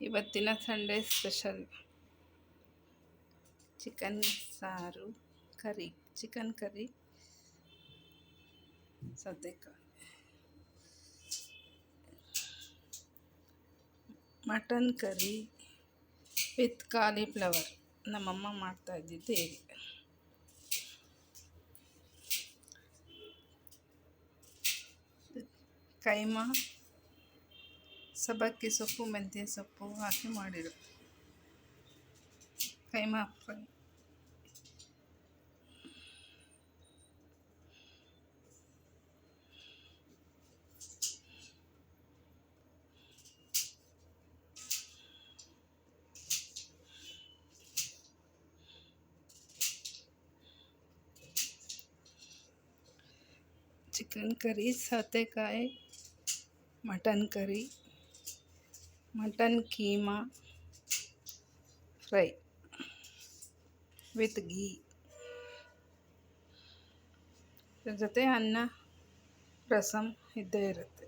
ಇವತ್ತಿನ Sunday special chicken ಸಾರು, ಕರಿ, chicken curry, ಸೌತೆಕಾಯಿ, ಮಟನ್ ಕರಿ ವಿತ್ ಕಾಲಿಫ್ಲವರ್. ನಮ್ಮಮ್ಮ ಮಾಡ್ತಾ ಇದ್ದಿದ್ದು ಹೇಗೆ. ಕೈಮಾ, ಸಬ್ಬಕ್ಕಿ ಸೊಪ್ಪು, ಮೆಂತ್ಯ ಸೊಪ್ಪು ಹಾಕಿ ಮಾಡಿರೋ ಕೈಮಾ ಫ್ರೈ. ಚಿಕನ್ ಕರಿ, ಸೌತೆಕಾಯಿ, mutton curry, mutton keema fry with ghee. ಇದ್ರ ಜೊತೆ ಅನ್ನ, ರಸಮ್ ಇದ್ದೇ ಇರುತ್ತೆ.